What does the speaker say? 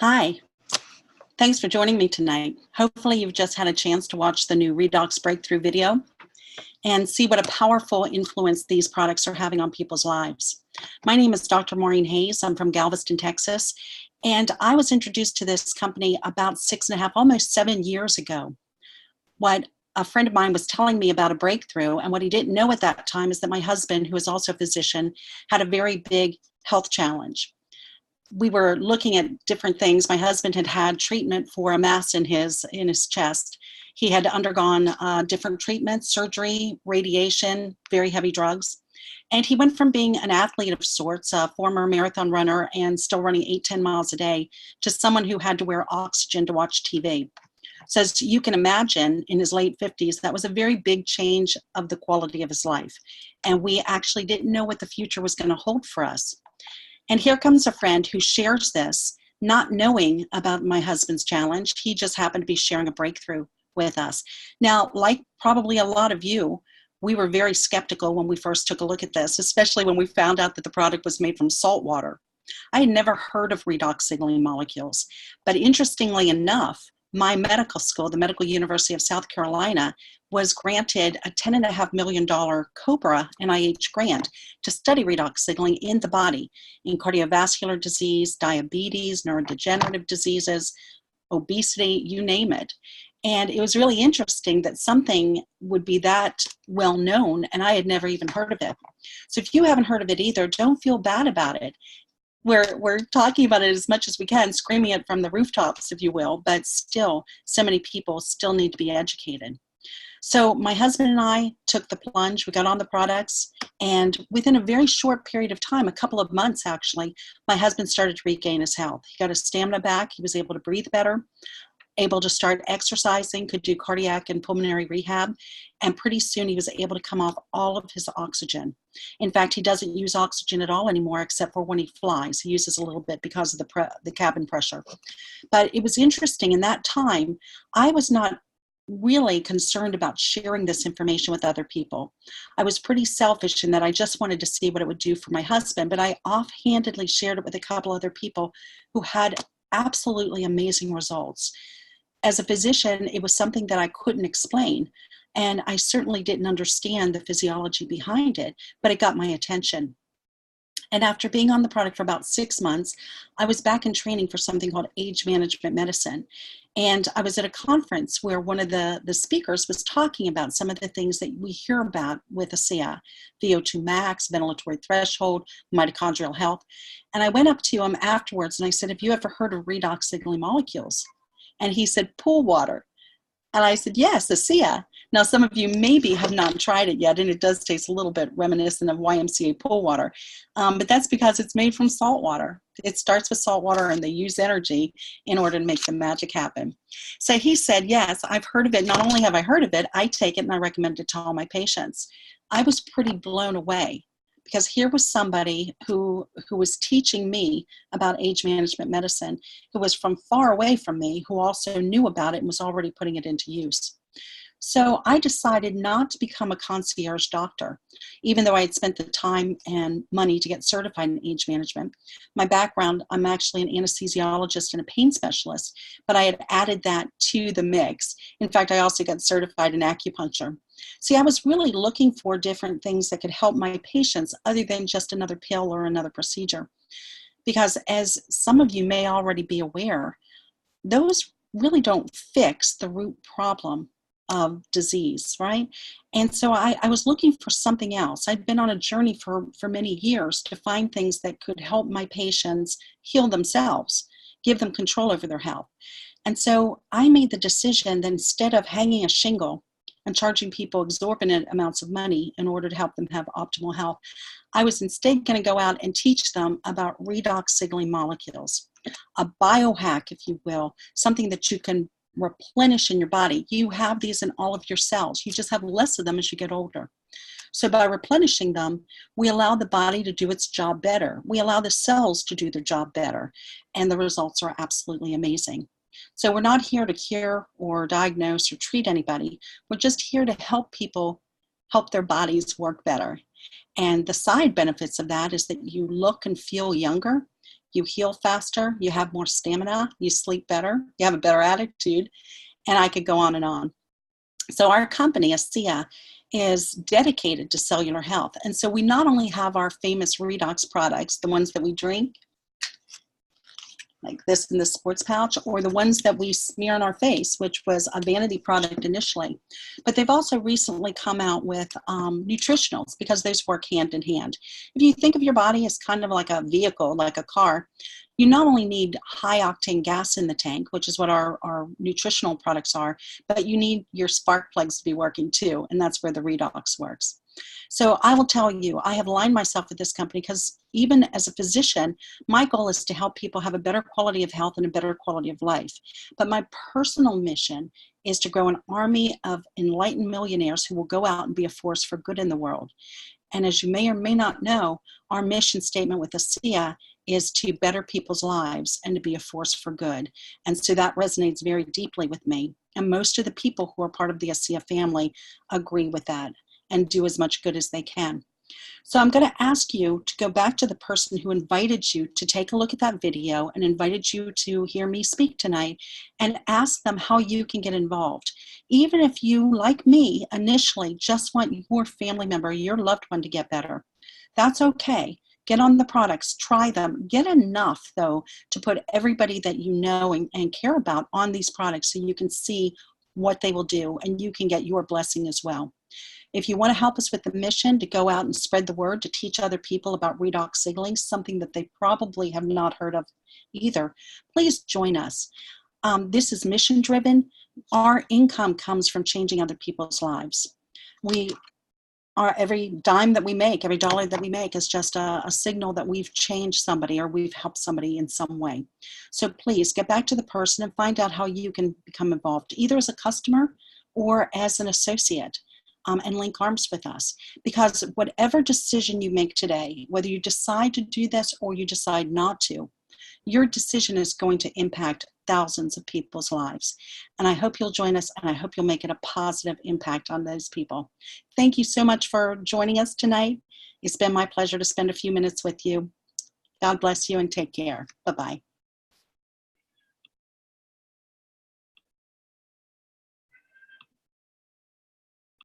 Hi, thanks for joining me tonight. Hopefully you've just had a chance to watch the new Redox Breakthrough video and see what a powerful influence these products are having on people's lives. My name is Dr. Maureen Hayes. I'm from Galveston, Texas, and I was introduced to this company about 6.5, almost 7 years ago. What a friend of mine was telling me about a breakthrough, and what he didn't know at that time is that my husband, who is also a physician, had a very big health challenge. We were looking at different things. My husband had had treatment for a mass in his chest. He had undergone different treatments, surgery, radiation, very heavy drugs. And he went from being an athlete of sorts, a former marathon runner and still running 8-10 miles a day, to someone who had to wear oxygen to watch TV. So as you can imagine, in his late 50s, that was a very big change of the quality of his life. And we actually didn't know what the future was going to hold for us. And here comes a friend who shares this, not knowing about my husband's challenge. He just happened to be sharing a breakthrough with us. Now, like probably a lot of you, we were very skeptical when we first took a look at this, especially when we found out that the product was made from salt water. I had never heard of redox signaling molecules, but interestingly enough, my medical school, the Medical University of South Carolina, was granted a $10.5 million COBRA NIH grant to study redox signaling in the body, in cardiovascular disease, diabetes, neurodegenerative diseases, obesity, you name it. And it was really interesting that something would be that well known, and I had never even heard of it. So if you haven't heard of it either, don't feel bad about it. We're talking about it as much as we can, screaming it from the rooftops, if you will, but still, so many people still need to be educated. So my husband and I took the plunge. We got on the products, and within a very short period of time, a couple of months actually, my husband started to regain his health. He got his stamina back. He was able to breathe better, able to start exercising, could do cardiac and pulmonary rehab, and pretty soon he was able to come off all of his oxygen. In fact, he doesn't use oxygen at all anymore except for when he flies. He uses a little bit because of the cabin pressure. But it was interesting, in that time, I was not really concerned about sharing this information with other people. I was pretty selfish in that I just wanted to see what it would do for my husband, but I offhandedly shared it with a couple other people who had absolutely amazing results. As a physician, it was something that I couldn't explain, and I certainly didn't understand the physiology behind it, but it got my attention. And after being on the product for about 6 months, I was back in training for something called age management medicine. And I was at a conference where one of the speakers was talking about some of the things that we hear about with ASEA, VO2 max, ventilatory threshold, mitochondrial health. And I went up to him afterwards and I said, "Have you ever heard of redox signaling molecules?" And he said, "Pool water." And I said, "Yes, ASEA." Now, some of you maybe have not tried it yet, and it does taste a little bit reminiscent of YMCA pool water. But that's because it's made from salt water. It starts with salt water, and they use energy in order to make the magic happen. So he said, "Yes, I've heard of it. Not only have I heard of it, I take it and I recommend it to all my patients." I was pretty blown away, because here was somebody who was teaching me about age management medicine, who was from far away from me, who also knew about it and was already putting it into use. So I decided not to become a concierge doctor, even though I had spent the time and money to get certified in age management. My background, I'm actually an anesthesiologist and a pain specialist, but I had added that to the mix. In fact, I also got certified in acupuncture. See, I was really looking for different things that could help my patients other than just another pill or another procedure. Because as some of you may already be aware, those really don't fix the root problem of disease, right? And so I was looking for something else. I'd been on a journey for many years to find things that could help my patients heal themselves, give them control over their health. And so I made the decision that instead of hanging a shingle and charging people exorbitant amounts of money in order to help them have optimal health, I was instead going to go out and teach them about redox signaling molecules, a biohack, if you will, something that you can replenish in your body. You have these in all of your cells. You just have less of them as you get older. So by replenishing them, we allow the body to do its job better. We allow the cells to do their job better. And the results are absolutely amazing. So we're not here to cure or diagnose or treat anybody. We're just here to help people help their bodies work better. And the side benefits of that is that you look and feel younger. you heal faster, you have more stamina, you sleep better, you have a better attitude, and I could go on and on. So our company, ASEA, is dedicated to cellular health. And so we not only have our famous redox products, the ones that we drink, like this in the sports pouch, or the ones that we smear on our face, which was a vanity product initially. But they've also recently come out with nutritionals, because those work hand in hand. If you think of your body as kind of like a vehicle, like a car, you not only need high octane gas in the tank, which is what our nutritional products are, but you need your spark plugs to be working too, and that's where the redox works. So I will tell you, I have aligned myself with this company because even as a physician, my goal is to help people have a better quality of health and a better quality of life. But my personal mission is to grow an army of enlightened millionaires who will go out and be a force for good in the world. And as you may or may not know, our mission statement with ASEA is to better people's lives and to be a force for good. And so that resonates very deeply with me. And most of the people who are part of the ASEA family agree with that and do as much good as they can. So I'm going to ask you to go back to the person who invited you to take a look at that video and invited you to hear me speak tonight, and ask them how you can get involved. Even if you, like me, initially just want your family member, your loved one to get better, that's okay. Get on the products, try them. Get enough, though, to put everybody that you know and care about on these products so you can see what they will do and you can get your blessing as well. If you want to help us with the mission to go out and spread the word, to teach other people about redox signaling, something that they probably have not heard of either, please join us. This is mission driven. Our income comes from changing other people's lives. Every dime that we make, every dollar that we make is just a signal that we've changed somebody or we've helped somebody in some way. So please get back to the person and find out how you can become involved, either as a customer or as an associate. And link arms with us, because whatever decision you make today, whether you decide to do this or you decide not to, your decision is going to impact thousands of people's lives. And I hope you'll join us, and I hope you'll make it a positive impact on those people. Thank you so much for joining us tonight. It's been my pleasure to spend a few minutes with you. God bless you and take care. Bye-bye.